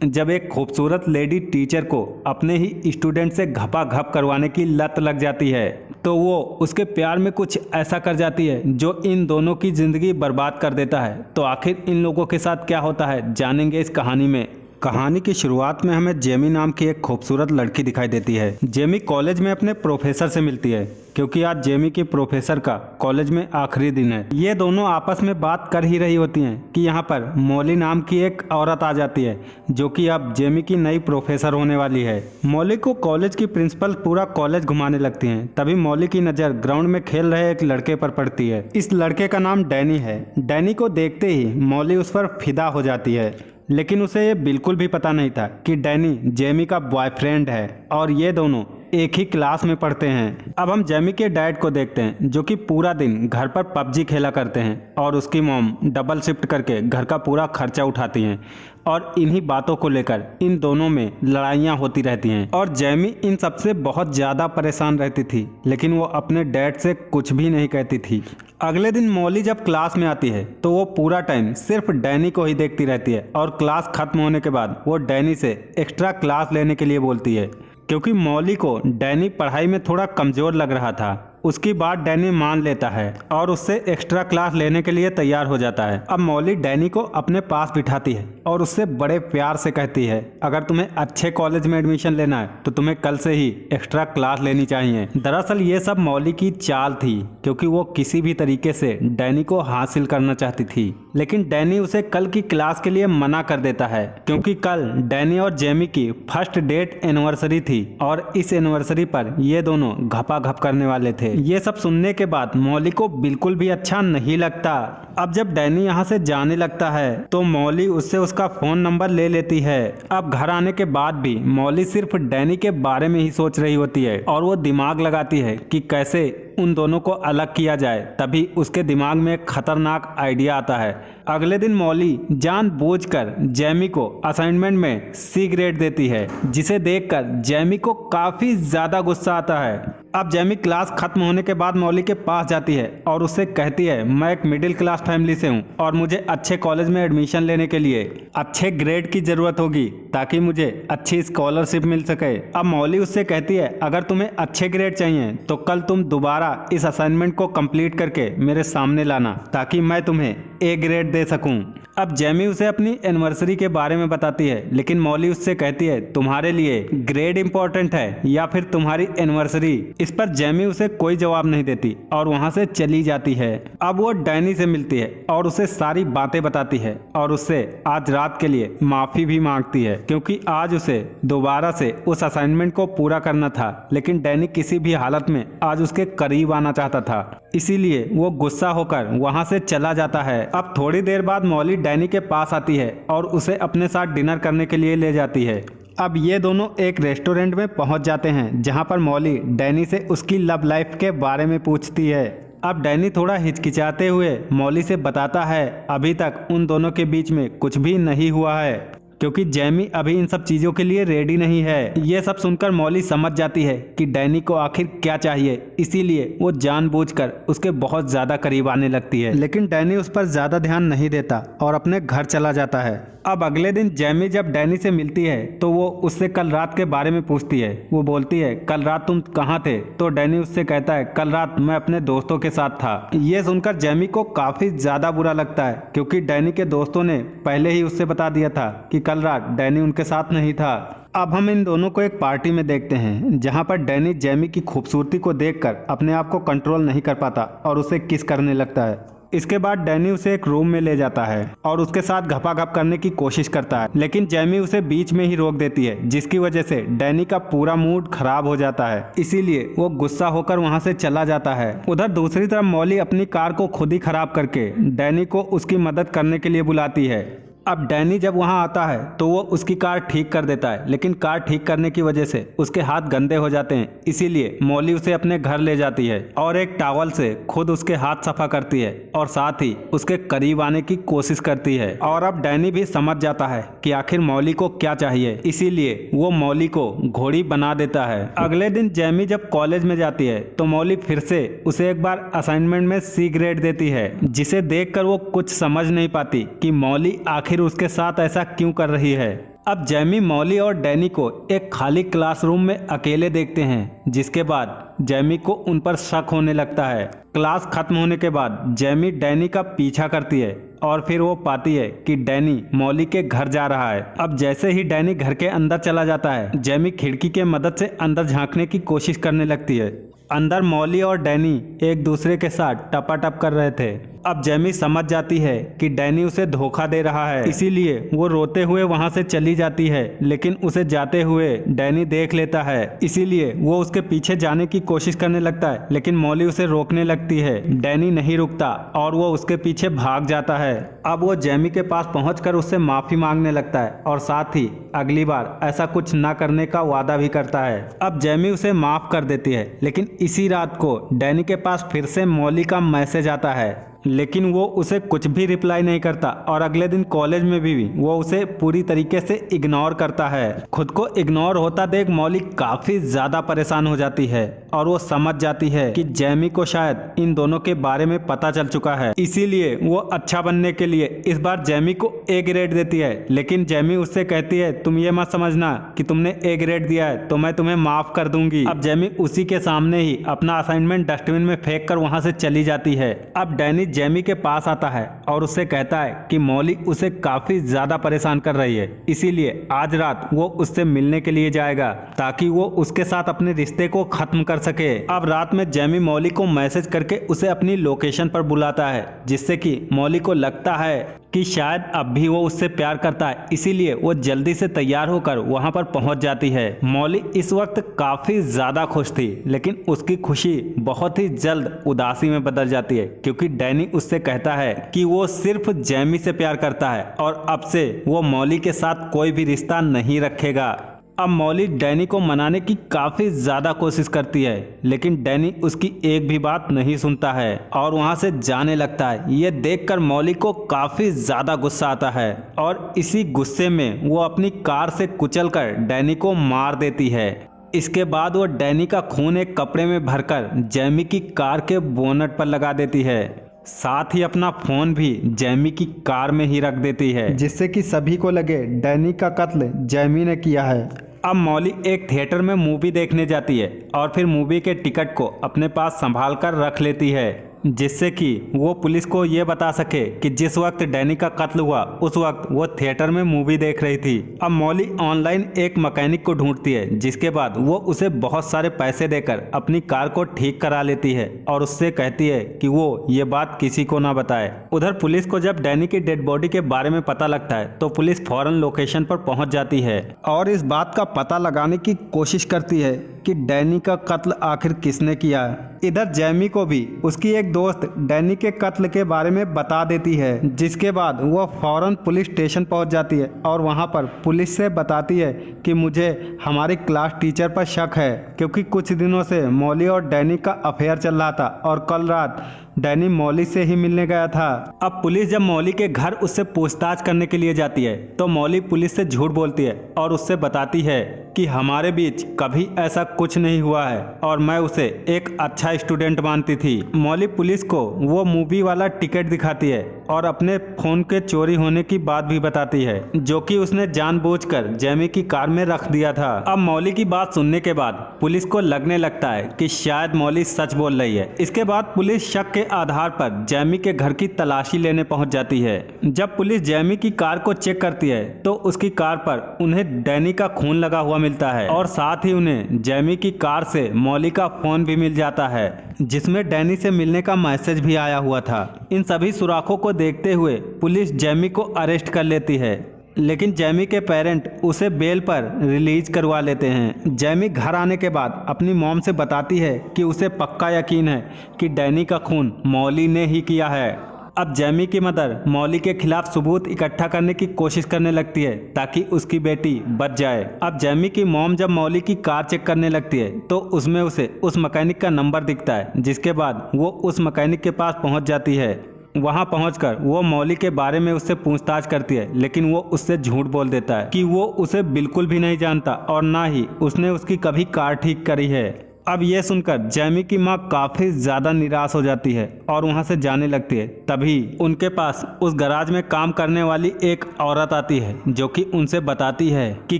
जब एक खूबसूरत लेडी टीचर को अपने ही स्टूडेंट से घपाघप करवाने की लत लग जाती है तो वो उसके प्यार में कुछ ऐसा कर जाती है जो इन दोनों की ज़िंदगी बर्बाद कर देता है। तो आखिर इन लोगों के साथ क्या होता है जानेंगे इस कहानी में। कहानी की शुरुआत में हमें जेमी नाम की एक खूबसूरत लड़की दिखाई देती है। जेमी कॉलेज में अपने प्रोफेसर से मिलती है क्योंकि आज जेमी की प्रोफेसर का कॉलेज में आखिरी दिन है। ये दोनों आपस में बात कर ही रही होती हैं कि यहाँ पर मॉली नाम की एक औरत आ जाती है जो कि अब जेमी की नई प्रोफेसर होने वाली है। मॉली को कॉलेज की प्रिंसिपल पूरा कॉलेज घुमाने लगती हैं। तभी मॉली की नज़र ग्राउंड में खेल रहे एक लड़के पर पड़ती है। इस लड़के का नाम डैनी है। डैनी को देखते ही मॉली उस पर फिदा हो जाती है, लेकिन उसे ये बिल्कुल भी पता नहीं था कि डैनी जेमी का बॉयफ्रेंड है और ये दोनों एक ही क्लास में पढ़ते हैं। अब हम जेमी के डैड को देखते हैं जो कि पूरा दिन घर पर पबजी खेला करते हैं और उसकी मॉम डबल शिफ्ट करके घर का पूरा खर्चा उठाती हैं और इन्हीं बातों को लेकर इन दोनों में लड़ाइयाँ होती रहती हैं और जेमी इन सबसे बहुत ज़्यादा परेशान रहती थी, लेकिन वो अपने डैड से कुछ भी नहीं कहती थी। अगले दिन मॉली जब क्लास में आती है तो वो पूरा टाइम सिर्फ डैनी को ही देखती रहती है और क्लास खत्म होने के बाद वो डैनी से एक्स्ट्रा क्लास लेने के लिए बोलती है क्योंकि मॉली को डैनी पढ़ाई में थोड़ा कमज़ोर लग रहा था। उसकी बात डैनी मान लेता है और उससे एक्स्ट्रा क्लास लेने के लिए तैयार हो जाता है। अब मॉली डैनी को अपने पास बिठाती है और उससे बड़े प्यार से कहती है अगर तुम्हें अच्छे कॉलेज में एडमिशन लेना है तो तुम्हें कल से ही एक्स्ट्रा क्लास लेनी चाहिए। दरअसल ये सब मॉली की चाल थी क्योंकि वो किसी भी तरीके से डैनी को हासिल करना चाहती थी, लेकिन डैनी उसे कल की क्लास के लिए मना कर देता है क्योंकि कल डैनी और जेमी की फर्स्ट डेट एनिवर्सरी थी और इस एनिवर्सरी पर ये दोनों घपाघप करने वाले थे। ये सब सुनने के बाद मॉली को बिल्कुल भी अच्छा नहीं लगता। अब जब डैनी यहाँ से जाने लगता है तो मॉली उससे उसका फ़ोन नंबर ले लेती है। अब घर आने के बाद भी मॉली सिर्फ डैनी के बारे में ही सोच रही होती है और वो दिमाग लगाती है कि कैसे उन दोनों को अलग किया जाए। तभी उसके दिमाग में एक खतरनाक आइडिया आता है। अगले दिन मॉली जानबूझकर जेमी को असाइनमेंट में सी ग्रेड देती है, जिसे देखकर जेमी को काफ़ी ज़्यादा गुस्सा आता है। अब जेमी क्लास खत्म होने के बाद मॉली के पास जाती है और उससे कहती है मैं एक मिडिल क्लास फैमिली से हूँ और मुझे अच्छे कॉलेज में एडमिशन लेने के लिए अच्छे ग्रेड की ज़रूरत होगी ताकि मुझे अच्छी स्कॉलरशिप मिल सके। अब मॉली उससे कहती है अगर तुम्हें अच्छे ग्रेड चाहिए तो कल तुम दोबारा इस असाइनमेंट को कंप्लीट करके मेरे सामने लाना ताकि मैं तुम्हें ए ग्रेड दे सकूं। अब जेमी उसे अपनी एनिवर्सरी के बारे में बताती है, लेकिन मॉली उससे कहती है तुम्हारे लिए ग्रेड इंपॉर्टेंट है या फिर तुम्हारी एनिवर्सरी। इस पर जेमी उसे कोई जवाब नहीं देती और वहां से चली जाती है। अब वो डैनी से मिलती है और उसे सारी बातें बताती है और उससे आज रात के लिए माफी भी मांगती है क्योंकि आज उसे दोबारा से उस असाइनमेंट को पूरा करना था, लेकिन डैनी किसी भी हालत में आज उसके करीब आना चाहता था, इसीलिए वो गुस्सा होकर वहां से चला जाता है। अब थोड़ी देर बाद मॉली डैनी के पास आती है और उसे अपने साथ डिनर करने के लिए ले जाती है। अब ये दोनों एक रेस्टोरेंट में पहुंच जाते हैं जहां पर मॉली डैनी से उसकी लव लाइफ के बारे में पूछती है। अब डैनी थोड़ा हिचकिचाते हुए मॉली से बताता है अभी तक उन दोनों के बीच में कुछ भी नहीं हुआ है क्योंकि जेमी अभी इन सब चीज़ों के लिए रेडी नहीं है। ये सब सुनकर मॉली समझ जाती है कि डैनी को आखिर क्या चाहिए, इसीलिए वो जानबूझकर उसके बहुत ज़्यादा करीब आने लगती है, लेकिन डैनी उस पर ज़्यादा ध्यान नहीं देता और अपने घर चला जाता है। अब अगले दिन जेमी जब डैनी से मिलती है तो वो उससे कल रात के बारे में पूछती है। वो बोलती है कल रात तुम कहाँ थे? तो डैनी उससे कहता है कल रात मैं अपने दोस्तों के साथ था। ये सुनकर जेमी को काफ़ी ज़्यादा बुरा लगता है क्योंकि डैनी के दोस्तों ने पहले ही उससे बता दिया था कि कल रात डैनी उनके साथ नहीं था। अब हम इन दोनों को एक पार्टी में देखते हैं जहां पर डैनी जेमी की खूबसूरती को देखकर अपने आप को कंट्रोल नहीं कर पाता और उसे किस करने लगता है। इसके बाद डैनी उसे एक रूम में ले जाता है और उसके साथ घपाघप करने की कोशिश करता है, लेकिन जेमी उसे बीच में ही रोक देती है, जिसकी वजह से डैनी का पूरा मूड खराब हो जाता है। इसीलिए वो गुस्सा होकर वहां से चला जाता है। उधर दूसरी तरफ मॉली अपनी कार को खुद ही खराब करके डैनी को उसकी मदद करने के लिए बुलाती है। अब डैनी जब वहां आता है तो वो उसकी कार ठीक कर देता है, लेकिन कार ठीक करने की वजह से उसके हाथ गंदे हो जाते हैं, इसीलिए मॉली उसे अपने घर ले जाती है और एक टॉवल से खुद उसके हाथ सफा करती है और साथ ही उसके करीब आने की कोशिश करती है। और अब डैनी भी समझ जाता है कि आखिर मॉली को क्या चाहिए, इसीलिए वो मॉली को घोड़ी बना देता है। अगले दिन जेमी जब कॉलेज में जाती है तो मॉली फिर से उसे एक बार असाइनमेंट में सी ग्रेड देती है, जिसे देखकर वो कुछ समझ नहीं पाती कि मॉली आखिर उसके साथ ऐसा क्यों कर रही है। अब जैमी मॉली और डैनी को एक खाली क्लासरूम में अकेले देखते हैं, जिसके बाद जैमी को उन पर शक होने लगता है। क्लास खत्म होने के बाद जैमी डैनी का पीछा करती है और फिर वो पाती है कि डैनी मॉली के घर जा रहा है। अब जैसे ही डैनी घर के अंदर चला जाता है, जैमी खिड़की के मदद से अंदर झांकने की कोशिश करने लगती है। अंदर मॉली और डैनी एक दूसरे के साथ टपाटप कर रहे थे। अब जैमी समझ जाती है कि डैनी उसे धोखा दे रहा है, इसीलिए वो रोते हुए वहां से चली जाती है, लेकिन उसे जाते हुए डैनी देख लेता है, इसीलिए वो उसके पीछे जाने की कोशिश करने लगता है, लेकिन मॉली उसे रोकने लगती है। डैनी नहीं रुकता और वो उसके पीछे भाग जाता है। अब वो जैमी के पास पहुंचकर उससे माफी मांगने लगता है और साथ ही अगली बार ऐसा कुछ न करने का वादा भी करता है। अब जैमी उसे माफ कर देती है, लेकिन इसी रात को डैनी के पास फिर से मॉली का मैसेज आता है, लेकिन वो उसे कुछ भी रिप्लाई नहीं करता और अगले दिन कॉलेज में भी वो उसे पूरी तरीके से इग्नोर करता है। खुद को इग्नोर होता देख मॉली काफी ज्यादा परेशान हो जाती है और वो समझ जाती है कि जैमी को शायद इन दोनों के बारे में पता चल चुका है, इसीलिए वो अच्छा बनने के लिए इस बार जैमी को ए ग्रेड देती है। लेकिन जैमी उससे कहती है, तुम ये मत समझना कि तुमने ए ग्रेड दिया है तो मैं तुम्हें माफ कर दूंगी। अब जैमी उसी के सामने ही अपना असाइनमेंट डस्टबिन में फेंक कर वहां से चली जाती है। अब डैनी जैमी के पास आता है और उससे कहता है कि मॉली उसे काफी ज्यादा परेशान कर रही है, इसीलिए आज रात वो उससे मिलने के लिए जाएगा ताकि वो उसके साथ अपने रिश्ते को खत्म कर सके। अब रात में जैमी मॉली को मैसेज करके उसे अपनी लोकेशन पर बुलाता है, जिससे कि मॉली को लगता है कि शायद अब भी वो उससे प्यार करता है, इसीलिए वो जल्दी से तैयार होकर वहां पर पहुंच जाती है। मॉली इस वक्त काफी ज्यादा खुश थी, लेकिन उसकी खुशी बहुत ही जल्द उदासी में बदल जाती है, क्योंकि डैनी उससे कहता है कि वो सिर्फ जैमी से प्यार करता है और अब से वो मॉली के साथ कोई भी रिश्ता नहीं रखेगा। अब मॉली डैनी को मनाने की काफी ज्यादा कोशिश करती है, लेकिन डैनी उसकी एक भी बात नहीं सुनता है और वहां से जाने लगता है। ये देखकर मॉली को काफी ज्यादा गुस्सा आता है और इसी गुस्से में वो अपनी कार से कुचलकर डैनी को मार देती है। इसके बाद वो डैनी का खून एक कपड़े में भरकर जैमी की कार के बोनट पर लगा देती है, साथ ही अपना फोन भी जैमी की कार में ही रख देती है, जिससे कि सभी को लगे डैनी का कत्ल जैमी ने किया है। अब मॉली एक थिएटर में मूवी देखने जाती है और फिर मूवी के टिकट को अपने पास संभाल कर रख लेती है, जिससे कि वो पुलिस को ये बता सके कि जिस वक्त डैनी का कत्ल हुआ उस वक्त वो थिएटर में मूवी देख रही थी। अब मॉली ऑनलाइन एक मैकेनिक को ढूंढती है, जिसके बाद वो उसे बहुत सारे पैसे देकर अपनी कार को ठीक करा लेती है और उससे कहती है कि वो ये बात किसी को ना बताए। उधर पुलिस को जब डैनी की डेड बॉडी के बारे में पता लगता है तो पुलिस फौरन लोकेशन पर पहुंच जाती है और इस बात का पता लगाने की कोशिश करती है कि डैनी का कत्ल आखिर किसने किया है। इधर जैमी को भी उसकी एक दोस्त डैनी के कत्ल के बारे में बता देती है, जिसके बाद वो फौरन पुलिस स्टेशन पहुंच जाती है और वहां पर पुलिस से बताती है कि मुझे हमारी क्लास टीचर पर शक है, क्योंकि कुछ दिनों से मॉली और डैनी का अफेयर चल रहा था और कल रात डैनी मॉली से ही मिलने गया था। अब पुलिस जब मॉली के घर उससे पूछताछ करने के लिए जाती है तो मॉली पुलिस से झूठ बोलती है और उससे बताती है कि हमारे बीच कभी ऐसा कुछ नहीं हुआ है और मैं उसे एक अच्छा स्टूडेंट मानती थी। मॉली पुलिस को वो मूवी वाला टिकट दिखाती है और अपने फोन के चोरी होने की बात भी बताती है, जो कि उसने जानबूझकर जैमी की कार में रख दिया था। अब मॉली की बात सुनने के बाद पुलिस को लगने लगता है कि शायद मॉली सच बोल रही है। इसके बाद पुलिस शक के आधार पर जैमी के घर की तलाशी लेने पहुंच जाती है। जब पुलिस जैमी की कार को चेक करती है तो उसकी कार पर उन्हें डैनी का खून लगा हुआ मिलता है और साथ ही उन्हें जैमी की कार से मॉली का फोन भी मिल जाता है, जिसमें डैनी से मिलने का मैसेज भी आया हुआ था। इन सभी सुराखों को देखते हुए पुलिस जैमी को अरेस्ट कर लेती है, लेकिन जैमी के पेरेंट उसे बेल पर रिलीज करवा लेते हैं। जैमी घर आने के बाद अपनी मॉम से बताती है कि उसे पक्का यकीन है कि डैनी का खून मॉली ने ही किया है। अब जैमी की मदर मॉली के खिलाफ सबूत इकट्ठा करने की कोशिश करने लगती है ताकि उसकी बेटी बच जाए। अब जैमी की मॉम जब मॉली की कार चेक करने लगती है तो उसमें उसे उस मैकेनिक का नंबर दिखता है, जिसके बाद वो उस मैकेनिक के पास पहुंच जाती है। वहां पहुंचकर वो मॉली के बारे में उससे पूछताछ करती है, लेकिन वो उससे झूठ बोल देता है कि वो उसे बिल्कुल भी नहीं जानता और ना ही उसने उसकी कभी कार ठीक करी है। अब ये सुनकर जैमी की माँ काफी ज्यादा निराश हो जाती है और वहाँ से जाने लगती है। तभी उनके पास उस गराज में काम करने वाली एक औरत आती है जो कि उनसे बताती है कि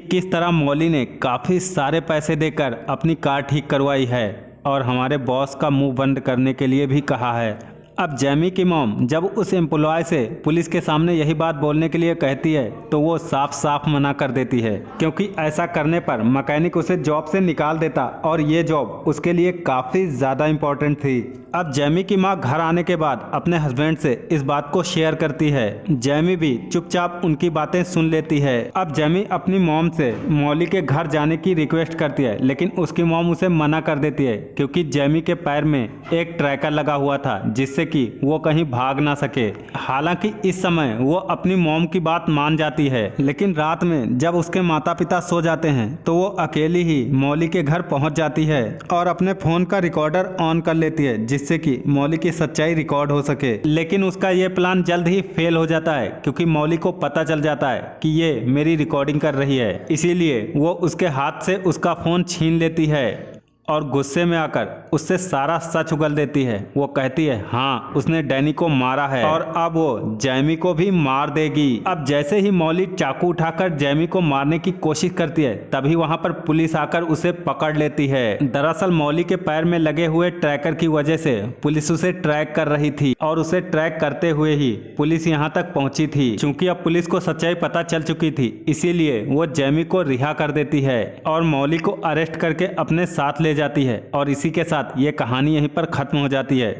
किस तरह मौली ने काफी सारे पैसे देकर अपनी कार ठीक करवाई है और हमारे बॉस का मुंह बंद करने के लिए भी कहा है। अब जैमी की मॉम जब उस एम्प्लॉय से पुलिस के सामने यही बात बोलने के लिए कहती है तो वो साफ साफ मना कर देती है, क्योंकि ऐसा करने पर मैकेनिक उसे जॉब से निकाल देता और ये जॉब उसके लिए काफ़ी ज़्यादा इम्पोर्टेंट थी। अब जैमी की माँ घर आने के बाद अपने हस्बैंड से इस बात को शेयर करती है। जैमी भी चुपचाप उनकी बातें सुन लेती है। अब जैमी अपनी मॉम से मौली के घर जाने की रिक्वेस्ट करती है, लेकिन उसकी मॉम उसे मना कर देती है, क्योंकि जैमी के पैर में एक ट्रैकर लगा हुआ था जिससे कि वो कहीं भाग ना सके। हालांकि इस समय वो अपनी मॉम की बात मान जाती है, लेकिन रात में जब उसके माता पिता सो जाते हैं तो वो अकेली ही मौली के घर पहुंच जाती है और अपने फोन का रिकॉर्डर ऑन कर लेती है जिससे कि मौली की सच्चाई रिकॉर्ड हो सके। लेकिन उसका ये प्लान जल्द ही फेल हो जाता है, क्योंकि मौली को पता चल जाता है कि ये मेरी रिकॉर्डिंग कर रही है। इसीलिए वो उसके हाथ से उसका फोन छीन लेती है और गुस्से में आकर उससे सारा सच उगल देती है। वो कहती है हाँ, उसने डैनी को मारा है और अब वो जैमी को भी मार देगी। अब जैसे ही मौली चाकू उठाकर जैमी को मारने की कोशिश करती है तभी वहां पर पुलिस आकर उसे पकड़ लेती है। दरअसल मौली के पैर में लगे हुए ट्रैकर की वजह से पुलिस उसे ट्रैक कर रही थी और उसे ट्रैक करते हुए ही पुलिस यहाँ तक पहुंची थी। चूंकि अब पुलिस को सच्चाई पता चल चुकी थी, इसीलिए वो जैमी को रिहा कर देती है और मौली को अरेस्ट करके अपने साथ ले जाती है और इसी के साथ ये कहानी यहीं पर खत्म हो जाती है।